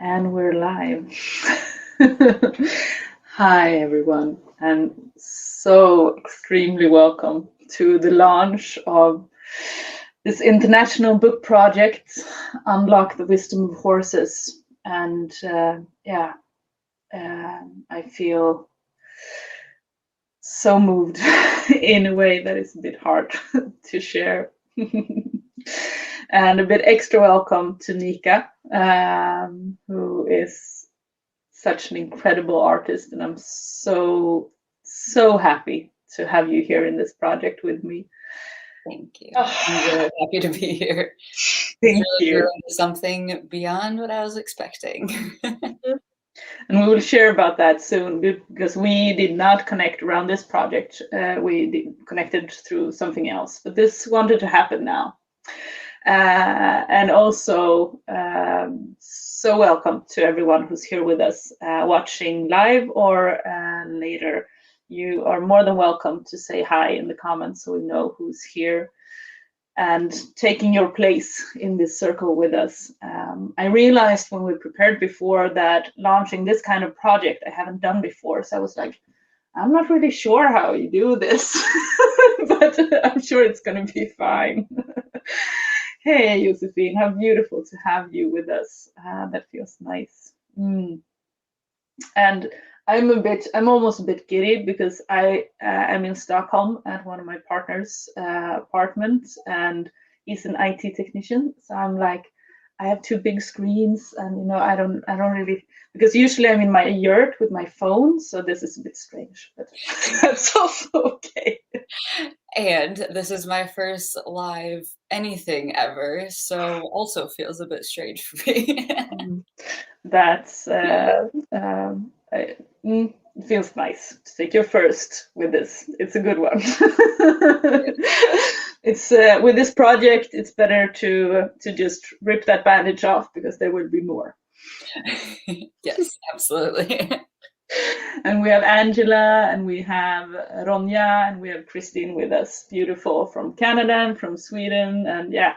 And we're live. Hi, everyone, and so extremely welcome to the launch of this international book project, Unlock the Wisdom of Horses. And I feel so moved in a way that is a bit hard to share. And a bit extra welcome to Nica, who is such an incredible artist, and I'm so happy to have you here in this project with me. Thank you. I'm really happy to be here. Thank you. Something beyond what I was expecting. And we will share about that soon, because we did not connect around this project. We connected through something else, but this wanted to happen now. And also, so welcome to everyone who's here with us, watching live or later. You are more than welcome to say hi in the comments so we know who's here and taking your place in this circle with us. I realized when we prepared before that launching this kind of project I haven't done before, so I was like, I'm not really sure how you do this, but I'm sure it's going to be fine. Hey, Josephine, how beautiful to have you with us. That feels nice. And I'm almost a bit giddy because I am in Stockholm at one of my partner's apartments, and he's an IT technician. So I'm like, I have two big screens, and I don't really, because usually I'm in my yurt with my phone, so this is a bit strange, but that's also okay. And this is my first live anything ever, so also feels a bit strange for me. That's it feels nice to take your first with this. It's a good one. It's with this project, it's better to just rip that bandage off because there will be more. Yes, absolutely. And we have Angela, and we have Ronja, and we have Christine with us. Beautiful, from Canada and from Sweden, and yeah,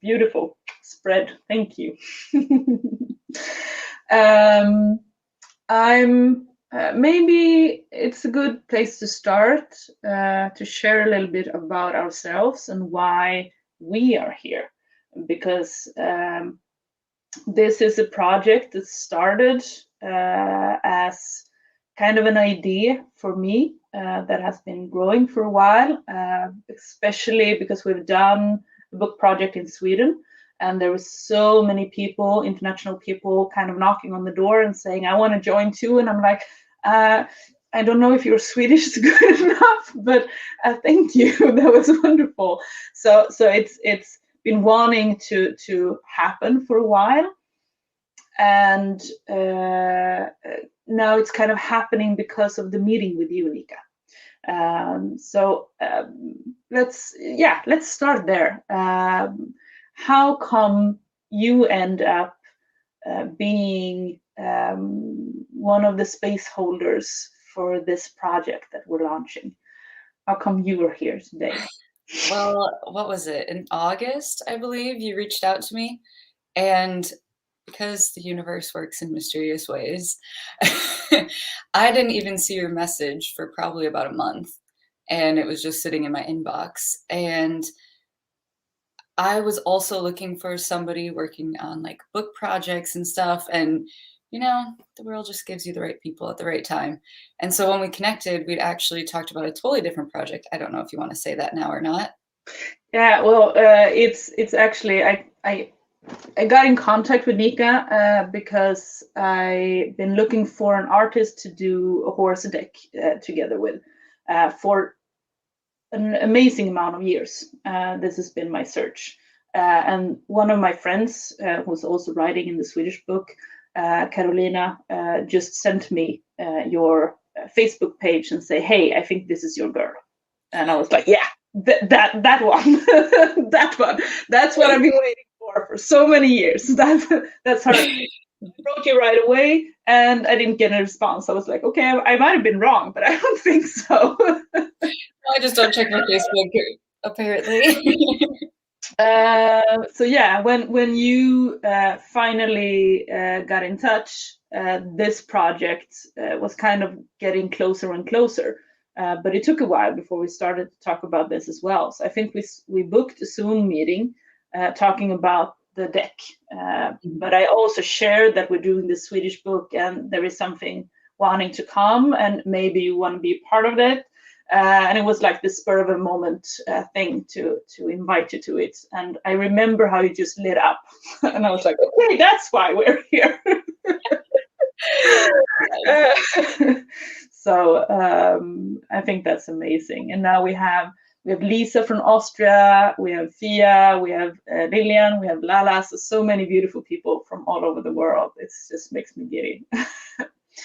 beautiful spread. Thank you. Maybe it's a good place to start to share a little bit about ourselves and why we are here, because this is a project that started as kind of an idea for me that has been growing for a while, especially because we've done a book project in Sweden. And there were so many people, international people, kind of knocking on the door and saying, I want to join too. And I'm like, I don't know if your Swedish is good enough, but thank you. That was wonderful. So it's been wanting to happen for a while. And now it's kind of happening because of the meeting with you, Nica. Let's start there. How come you end up being one of the space holders for this project that we're launching? How come you are here today? Well, what was it? In August, I believe, you reached out to me, and because the universe works in mysterious ways, I didn't even see your message for probably about a month, and it was just sitting in my inbox. And I was also looking for somebody working on like book projects and stuff, and the world just gives you the right people at the right time. And so when we connected, we'd actually talked about a totally different project. I don't know if you want to say that now or not. Yeah, well, it's actually I got in contact with Nica because I've been looking for an artist to do a horse deck together with for an amazing amount of years. This has been my search. And one of my friends, who's also writing in the Swedish book, Carolina, just sent me your Facebook page and say, hey, I think this is your girl. And I was like, yeah, that one, that one. That's what I've been waiting for so many years. That's her. I wrote you right away, and I didn't get a response. I was like, okay, I might have been wrong, but I don't think so. I just don't check my Facebook, apparently. So yeah, when you finally got in touch, this project was kind of getting closer and closer. But it took a while before we started to talk about this as well. So I think we booked a Zoom meeting talking about the deck. But I also shared that we're doing the Swedish book, and there is something wanting to come, and maybe you want to be part of it. And it was like the spur of a moment thing to invite you to it. And I remember how you just lit up, and I was like, okay, that's why we're here. So I think that's amazing. And now we have Lisa from Austria, we have Fia, we have Lilian, we have Lala. So many beautiful people from all over the world. It just makes me giddy.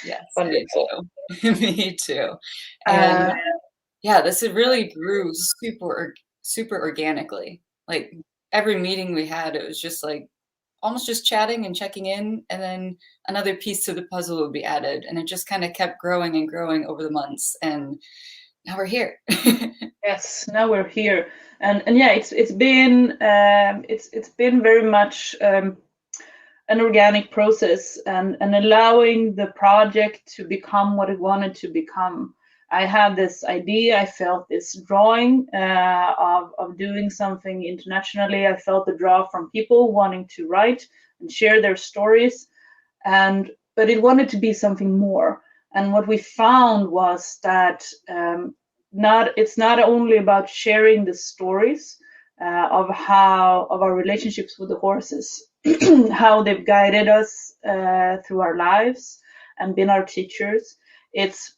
Yes, Wonderful. me too. And yeah, this really grew super organically. Like every meeting we had, it was just like almost just chatting and checking in, and then another piece to the puzzle would be added, and it just kind of kept growing and growing over the months, and now we're here. Yes, now we're here, and yeah, it's been very much an organic process, and allowing the project to become what it wanted to become. I had this idea, I felt this drawing of doing something internationally. I felt the draw from people wanting to write and share their stories, but it wanted to be something more. And what we found was that it's not only about sharing the stories of our relationships with the horses, how they've guided us through our lives and been our teachers. It's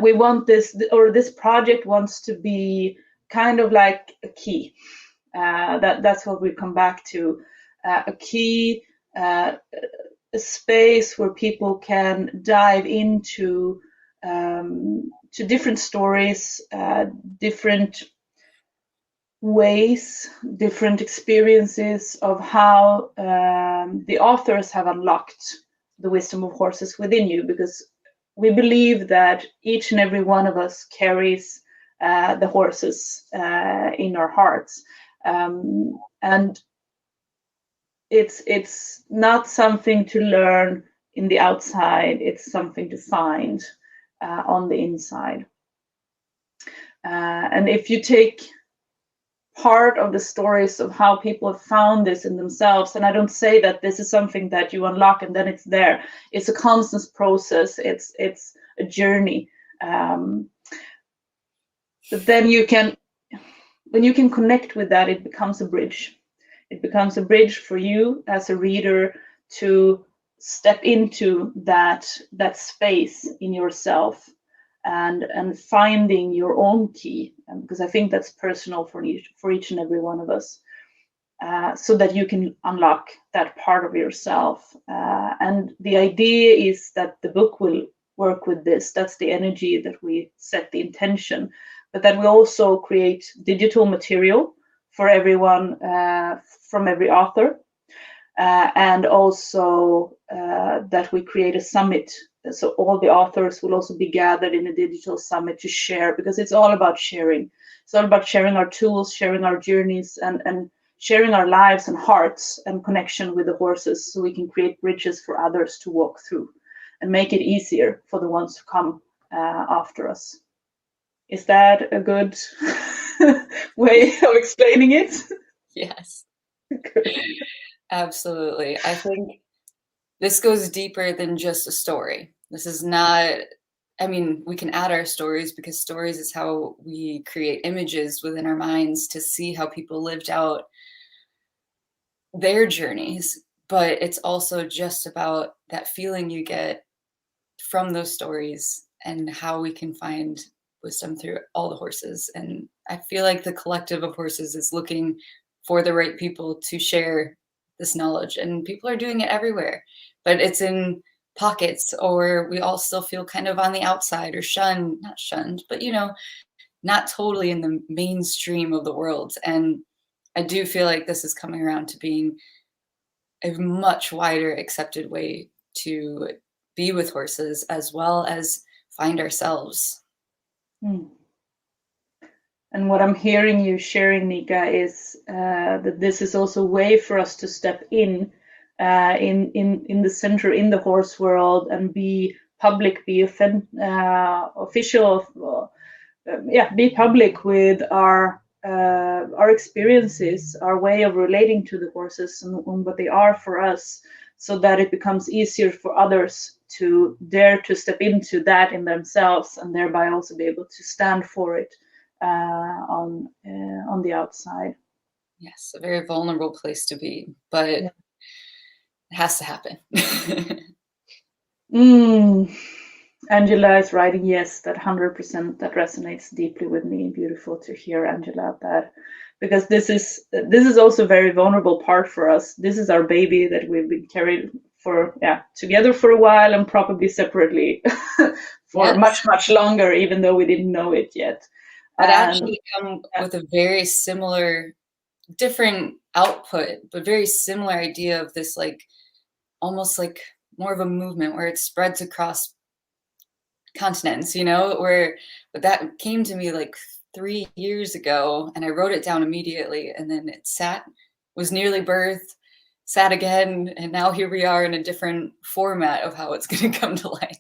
we want this project wants to be kind of like a key. That's what we come back to, a key, a space where people can dive into to different stories, different ways, different experiences of how the authors have unlocked the wisdom of horses within you, because we believe that each and every one of us carries the horses in our hearts, and it's not something to learn in the outside, it's something to find on the inside. And if you take part of the stories of how people have found this in themselves, and I don't say that this is something that you unlock and then it's there, it's a constant process, it's a journey, but then when you can connect with that, it becomes a bridge. It becomes a bridge for you as a reader to step into that space in yourself and finding your own key, because I think that's personal for each and every one of us, so that you can unlock that part of yourself. And the idea is that the book will work with this. That's the energy that we set the intention, but that we also create digital material for everyone, from every author, and also that we create a summit. So all the authors will also be gathered in a digital summit to share, because it's all about sharing. It's all about sharing our tools, sharing our journeys, and sharing our lives and hearts and connection with the horses, so we can create bridges for others to walk through and make it easier for the ones who come after us. Is that a good way of explaining it? Yes. Absolutely. I think this goes deeper than just a story. This is not, I mean, we can add our stories, because stories is how we create images within our minds to see how people lived out their journeys. But it's also just about that feeling you get from those stories and how we can find wisdom through all the horses. And I feel like the collective of horses is looking for the right people to share this knowledge, and people are doing it everywhere, but it's in pockets, or we all still feel kind of on the outside, or not shunned, but not totally in the mainstream of the world. And I do feel like this is coming around to being a much wider accepted way to be with horses, as well as find ourselves. And And what I'm hearing you sharing, Nica, is that this is also a way for us to step in the center, in the horse world, and be public, be official, be public with our experiences, our way of relating to the horses and what they are for us, so that it becomes easier for others to dare to step into that in themselves, and thereby also be able to stand for it on the outside. Yes, a very vulnerable place to be, but it has to happen. Angela is writing, yes, that 100%, that resonates deeply with me. Beautiful to hear, Angela, that, because this is also a very vulnerable part for us. This is our baby that we've been carried for, together for a while, and probably separately for much longer, even though we didn't know it yet. But actually come with a very similar, different output, but very similar idea of this, like almost like more of a movement where it spreads across continents, but that came to me like 3 years ago, and I wrote it down immediately, and then it was nearly birthed, sat again, and now here we are in a different format of how it's going to come to life.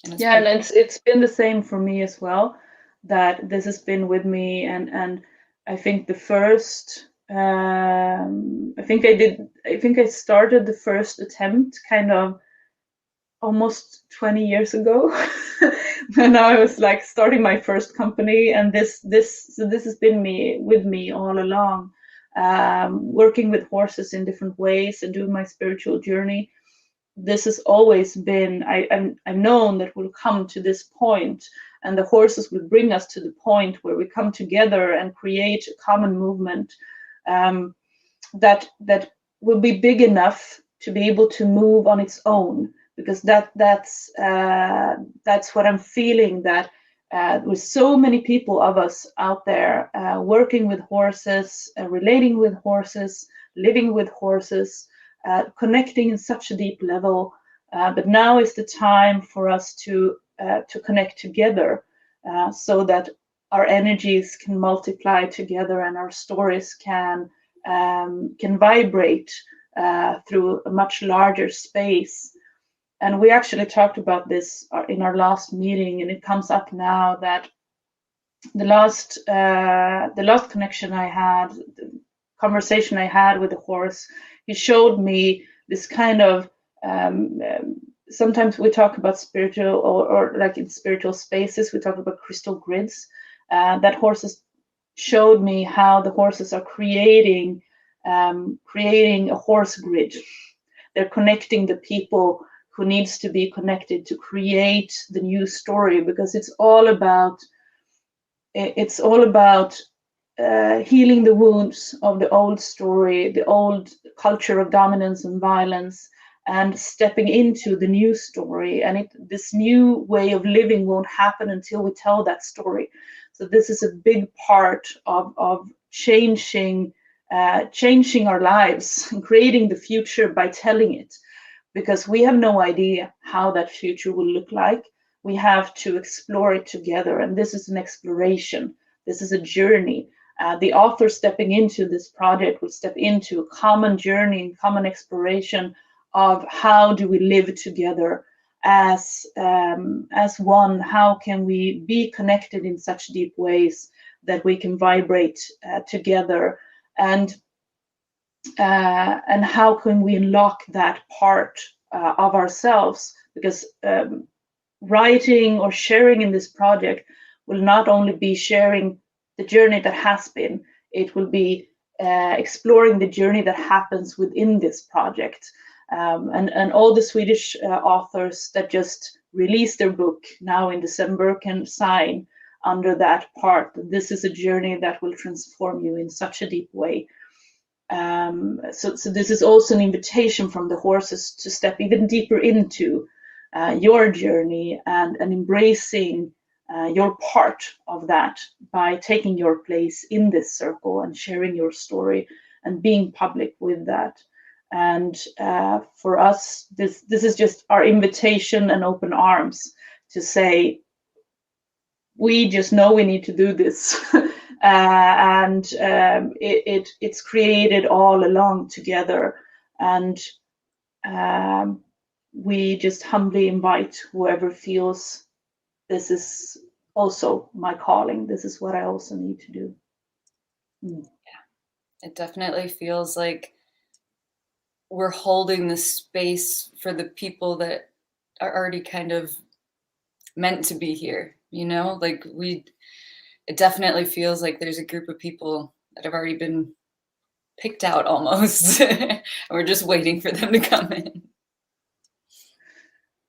And it's been the same for me as well, that this has been with me, and I think the first I think I started the first attempt kind of almost 20 years ago when I was like starting my first company, and this has been with me all along, working with horses in different ways and doing my spiritual journey. This has always been, I've known that we'll come to this point, and the horses will bring us to the point where we come together and create a common movement that will be big enough to be able to move on its own, because that's what I'm feeling, that with so many people of us out there working with horses, relating with horses, living with horses, connecting in such a deep level, but now is the time for us to connect together, so that our energies can multiply together and our stories can vibrate through a much larger space. And we actually talked about this in our last meeting, and it comes up now that the last connection I had, the conversation I had with the horse, he showed me this kind of, sometimes we talk about spiritual, or like in spiritual spaces, we talk about crystal grids. That horses showed me how the horses are creating a horse grid. They're connecting the people who needs to be connected to create the new story, because it's all about healing the wounds of the old story, the old culture of dominance and violence, and stepping into the new story. And this new way of living won't happen until we tell that story. So this is a big part of changing our lives and creating the future by telling it, because we have no idea how that future will look like. We have to explore it together, and this is an exploration. This is a journey. The author stepping into this project will step into a common journey and common exploration of how do we live together as one. How can we be connected in such deep ways that we can vibrate together, and how can we unlock that part of ourselves? Because writing or sharing in this project will not only be sharing the journey that has been, it will be exploring the journey that happens within this project. And all the Swedish authors that just released their book now in December can sign under that part. This is a journey that will transform you in such a deep way. So this is also an invitation from the horses to step even deeper into your journey and embracing your part of that by taking your place in this circle and sharing your story and being public with that. And for us, this is just our invitation and open arms to say, we just know we need to do this. And it's created all along together. And we just humbly invite whoever feels this is also my calling. This is what I also need to do. It definitely feels like we're holding the space for the people that are already kind of meant to be here, you know? Like it definitely feels like there's a group of people that have already been picked out almost. And we're just waiting for them to come in.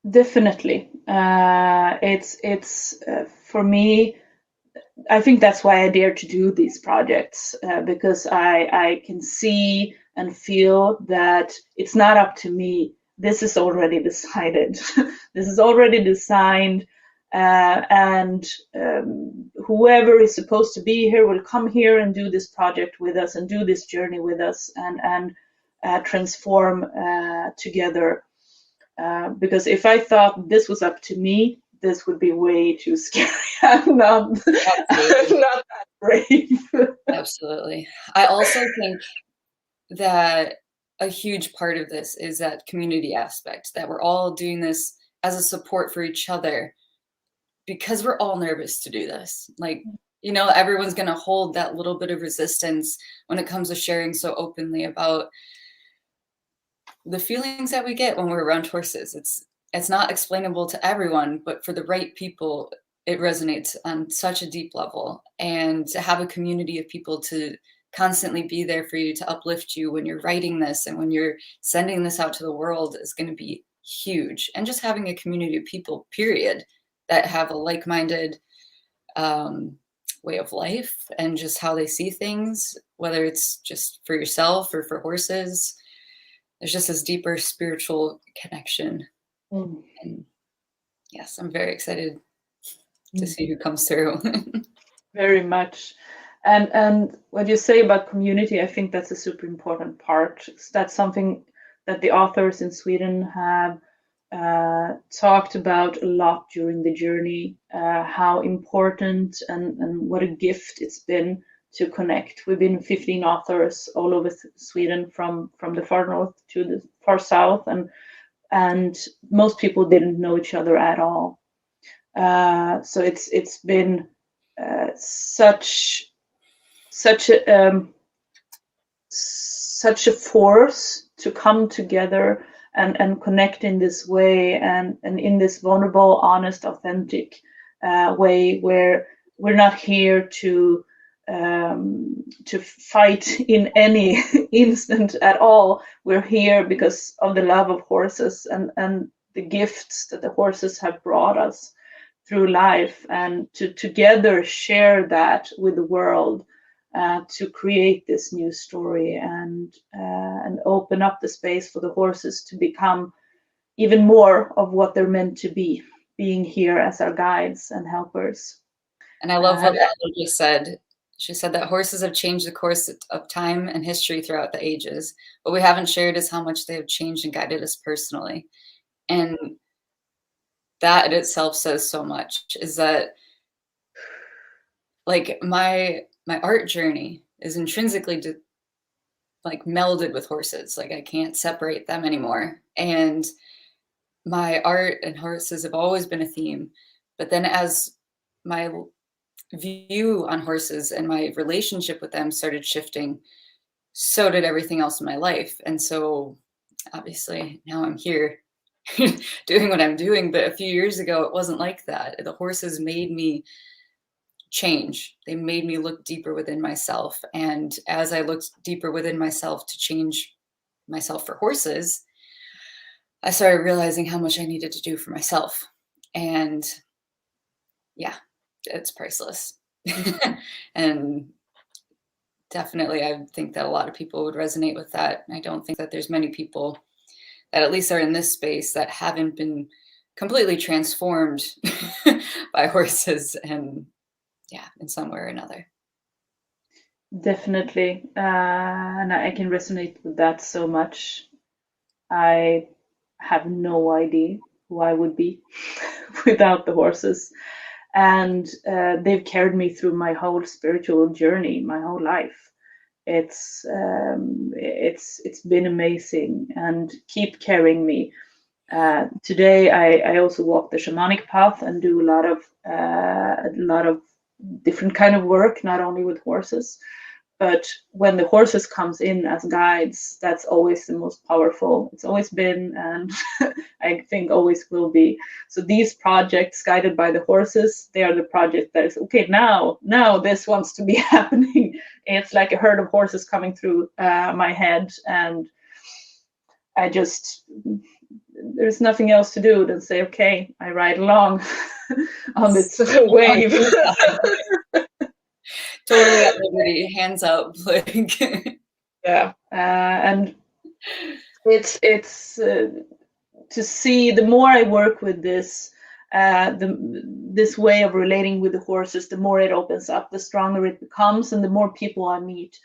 Definitely. It's for me, I think that's why I dare to do these projects, because I can see and feel that it's not up to me. This is already decided. This is already designed, and whoever is supposed to be here will come here and do this project with us and do this journey with us and transform together. Because if I thought this was up to me, this would be way too scary. I'm not that brave. Absolutely. I also think that a huge part of this is that community aspect, that we're all doing this as a support for each other because we're all nervous to do this. Like, you know, everyone's going to hold that little bit of resistance when it comes to sharing so openly about the feelings that we get when we're around horses. It's not explainable to everyone, but for the right people, it resonates on such a deep level. And to have a community of people to constantly be there for you, to uplift you when you're writing this and when you're sending this out to the world is going to be huge. And just having a community of people, period, that have a like-minded way of life and just how they see things, whether it's just for yourself or for horses. There's just this deeper spiritual connection. And yes, I'm very excited to see who comes through. Very much. And what you say about community, I think that's a super important part. That's something that the authors in Sweden have talked about a lot during the journey, how important and what a gift it's been to connect. We've been 15 authors all over Sweden, from the far north to the far south, and most people didn't know each other at all. So it's been such a force to come together and connect in this way, and in this vulnerable, honest, authentic way, where we're not here to fight in any instant at all. We're here because of the love of horses and the gifts that the horses have brought us through life, and to together share that with the world, to create this new story and open up the space for the horses to become even more of what they're meant to be, being here as our guides and helpers. And I love what Ella just said. She said that horses have changed the course of time and history throughout the ages. What we haven't shared is how much they have changed and guided us personally. And that in itself says so much, is that like my art journey is intrinsically like melded with horses. Like I can't separate them anymore. And my art and horses have always been a theme. But then as my view on horses and my relationship with them started shifting, so did everything else in my life. And so obviously now I'm here doing what I'm doing. But a few years ago, it wasn't like that. The horses made me change. They made me look deeper within myself. And as I looked deeper within myself to change myself for horses, I started realizing how much I needed to do for myself. And yeah, it's priceless. And definitely, I think that a lot of people would resonate with that. I don't think that there's many people that at least are in this space that haven't been completely transformed by horses, and yeah, in some way or another. Definitely. And I can resonate with that so much. I have no idea who I would be without the horses. and they've carried me through my whole spiritual journey, my whole life. It's been amazing and keep carrying me. Today, I also walk the shamanic path and do a lot of different kind of work, not only with horses. But when the horses comes in as guides, that's always the most powerful. It's always been, and I think always will be. So these projects guided by the horses, they are the project that is okay. Now this wants to be happening. It's like a herd of horses coming through my head, and I just, there's nothing else to do than say, okay, I ride along on this wave. Totally at liberty, hands up, like. Yeah, and it's to see, the more I work with this, this way of relating with the horses, the more it opens up, the stronger it becomes, and the more people I meet,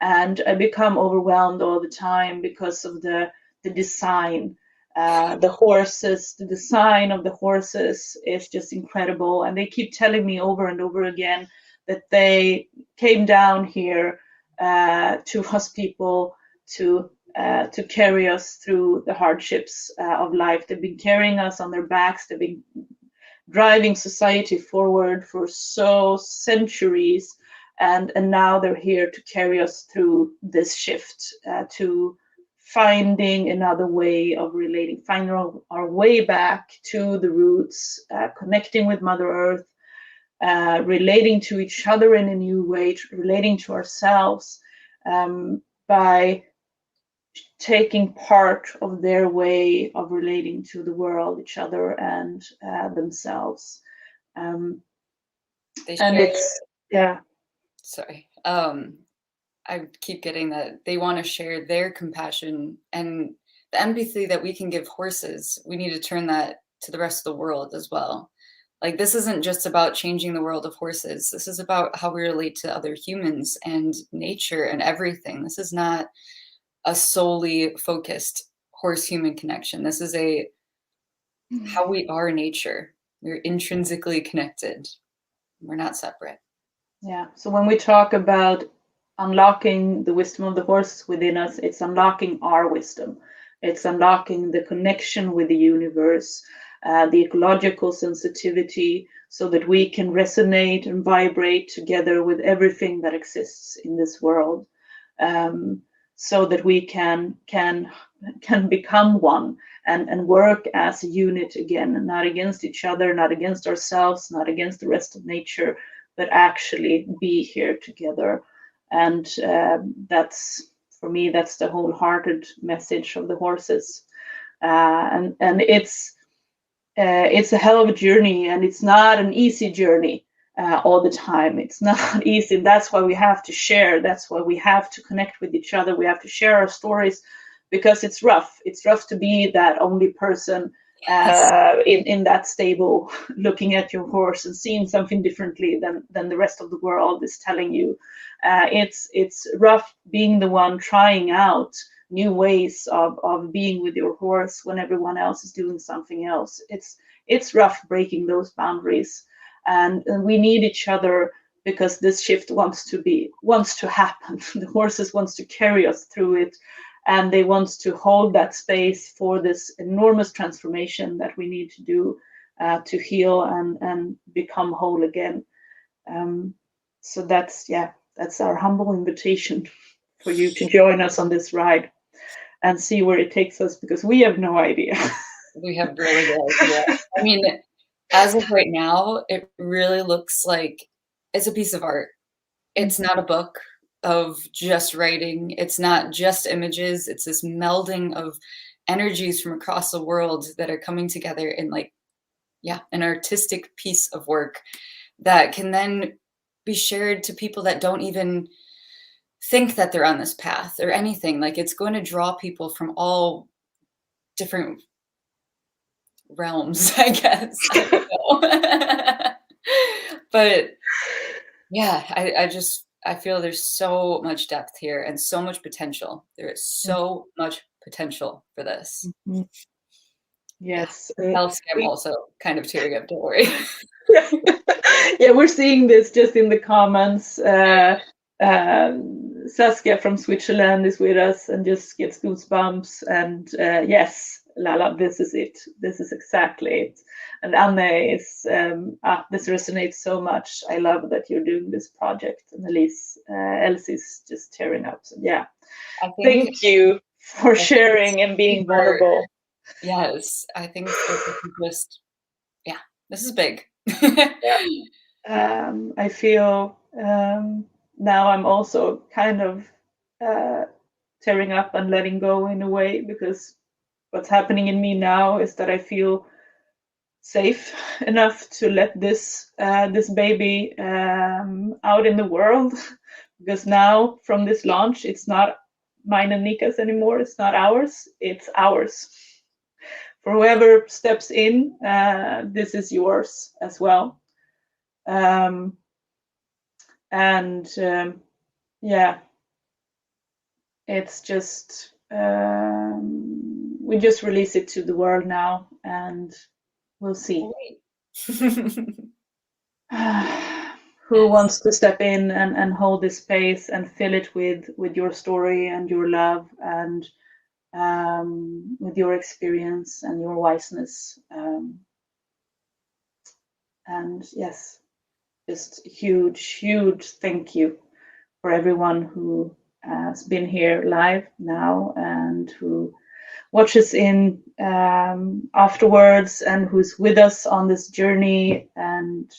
and I become overwhelmed all the time because of the design. The horses, the design of the horses is just incredible, and they keep telling me over and over again that they came down here to us people to carry us through the hardships of life. They've been carrying us on their backs. They've been driving society forward for so centuries, and now they're here to carry us through this shift, to finding another way of relating, finding our way back to the roots, connecting with Mother Earth, relating to each other in a new way, relating to ourselves, by taking part of their way of relating to the world, each other, and themselves. And it's, yeah. Sorry. I keep getting that they want to share their compassion and the empathy that we can give horses. We need to turn that to the rest of the world as well. Like, this isn't just about changing the world of horses. This is about how we relate to other humans and nature and everything. This is not a solely focused horse-human connection. This is how we are nature. We're intrinsically connected. We're not separate. Yeah. So when we talk about unlocking the wisdom of the horse within us, it's unlocking our wisdom. It's unlocking the connection with the universe, the ecological sensitivity, so that we can resonate and vibrate together with everything that exists in this world, so that we can become one and work as a unit again, not against each other, not against ourselves, not against the rest of nature, but actually be here together. And that's, for me, that's the wholehearted message of the horses. And it's a hell of a journey, and it's not an easy journey all the time. It's not easy. That's why we have to share. That's why we have to connect with each other. We have to share our stories, because it's rough. It's rough to be that only person in that stable, looking at your horse and seeing something differently than the rest of the world is telling you. It's rough being the one trying out new ways of being with your horse when everyone else is doing something else. It's rough breaking those boundaries, and we need each other, because this shift wants to happen. The horses wants to carry us through it, and they want to hold that space for this enormous transformation that we need to do to heal and become whole again. So that's our humble invitation for you to join us on this ride and see where it takes us, because we have no idea. We have really no idea. I mean, as of right now, it really looks like it's a piece of art. It's not a book of just writing. It's not just images. It's this melding of energies from across the world that are coming together in an artistic piece of work that can then be shared to people that don't even think that they're on this path or anything. Like, it's going to draw people from all different realms, I guess. I don't know. But yeah, I feel there's so much depth here and so much potential. There is so much potential for this. Yes. I'm also kind of tearing up, don't worry. Yeah, we're seeing this just in the comments. Saskia from Switzerland is with us and just gets goosebumps. And yes, Lala, this is it. This is exactly it. And Anne is, this resonates so much. I love that you're doing this project. And Elise, Elsie's just tearing up. So yeah, thank you for sharing and being vulnerable. Yes, I think just, yeah, this is big. Yeah. I feel now I'm also kind of tearing up and letting go in a way, because what's happening in me now is that I feel safe enough to let this this baby out in the world, because now from this launch it's not mine and Nica's anymore. It's not ours, it's ours. For whoever steps in, this is yours as well. Yeah, it's just we just release it to the world now, and we'll see. Who wants to step in and hold this space and fill it with your story and your love and with your experience and your wiseness. And yes, just huge thank you for everyone who has been here live now and who watches in afterwards and who's with us on this journey. And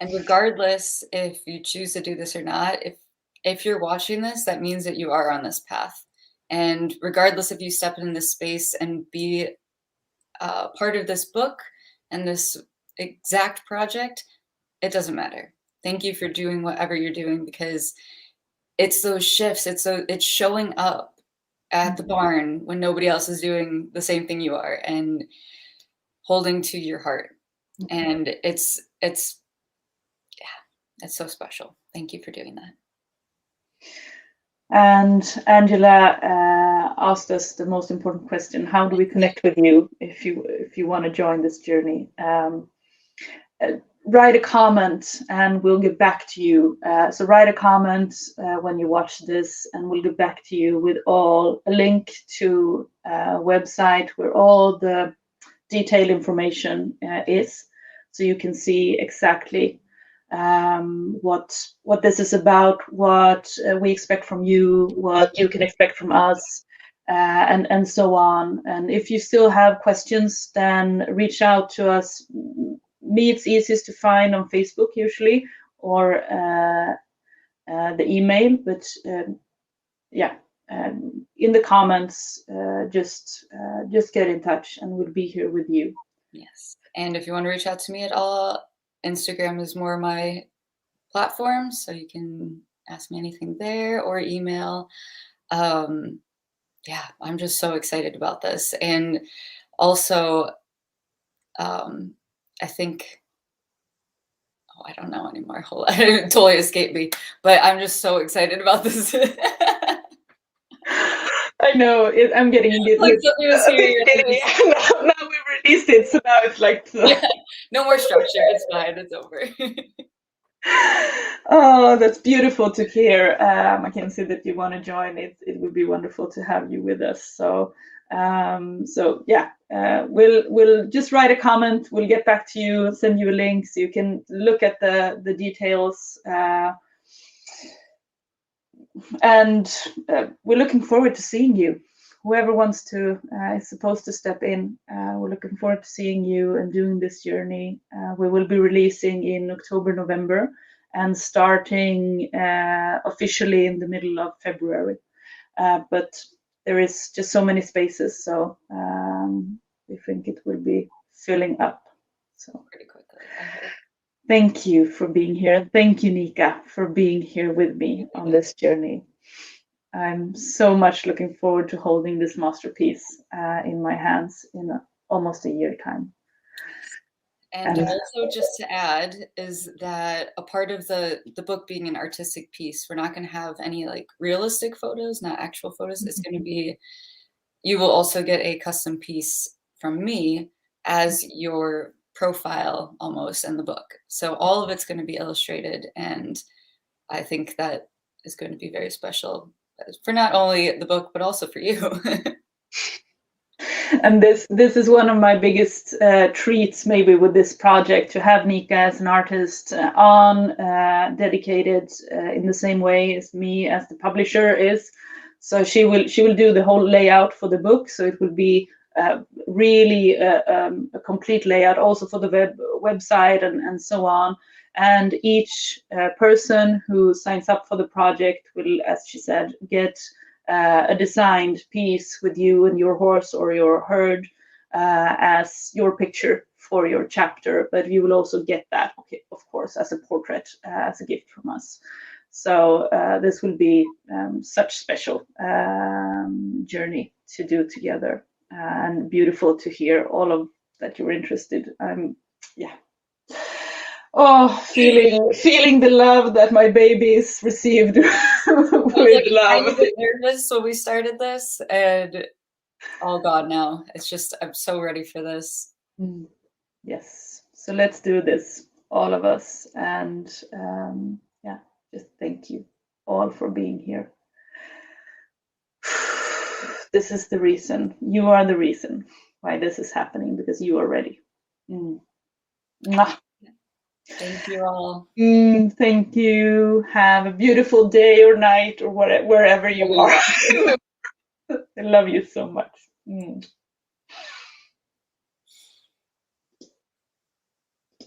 and regardless if you choose to do this or not, if you're watching this, that means that you are on this path. And regardless if you step in this space and be part of this book and this exact project, it doesn't matter. Thank you for doing whatever you're doing, because it's those shifts. It's showing up at the barn when nobody else is doing the same thing you are, and holding to your heart. And it's so special. Thank you for doing that. And Angela asked us the most important question: how do we connect with you if you want to join this journey? Write a comment and we'll get back to you. So write a comment when you watch this, and we'll get back to you with a link to a website where all the detailed information is, so you can see exactly what this is about, what we expect from you, what you can expect from us, and so on. And if you still have questions, then reach out to us. Me, it's easiest to find on Facebook usually, or the email, but yeah, in the comments, just get in touch and we'll be here with you. Yes. And if you want to reach out to me at all, Instagram is more my platform, so you can ask me anything there, or email. Yeah, I'm just so excited about this. And also, I think, I don't know anymore. It totally escaped me, but I'm just so excited about this. I know, I'm getting like something was here. Now we released it, so now it's like yeah, no more structure. It's fine. It's over. Oh, that's beautiful to hear. I can see that you want to join. It would be wonderful to have you with us. So yeah, we'll just write a comment. We'll get back to you, send you a link so you can look at the details. And we're looking forward to seeing you. Whoever wants to is supposed to step in. We're looking forward to seeing you and doing this journey. We will be releasing in October, November, and starting officially in the middle of February. But there is just so many spaces, so we think it will be filling up. So pretty quickly. Thank you for being here. Thank you, Nica, for being here with me on this journey. I'm so much looking forward to holding this masterpiece in my hands in almost a year time. And also, just to add, is that a part of the book being an artistic piece, we're not going to have any like realistic photos, not actual photos. It's going to be, you will also get a custom piece from me as your profile almost in the book. So all of it's going to be illustrated, and I think that is going to be very special for not only the book but also for you. And this is one of my biggest treats maybe with this project, to have Nica as an artist on, dedicated in the same way as me as the publisher is. So she will do the whole layout for the book, so it will be really a complete layout also for the website and so on. And each person who signs up for the project will, as she said, get a designed piece with you and your horse or your herd as your picture for your chapter, but you will also get that, okay, of course, as a portrait, as a gift from us. So this will be such special journey to do together, and beautiful to hear all of that you're interested. Yeah. Oh, feeling the love that my babies received with love. I was a bit nervous when we started this, and oh God, no! It's just I'm so ready for this. Yes. So let's do this, all of us, and yeah, just thank you all for being here. This is the reason. You are the reason why this is happening, because you are ready. Mwah. Thank you all. Thank you. Have a beautiful day or night or wherever you are. I love you so much.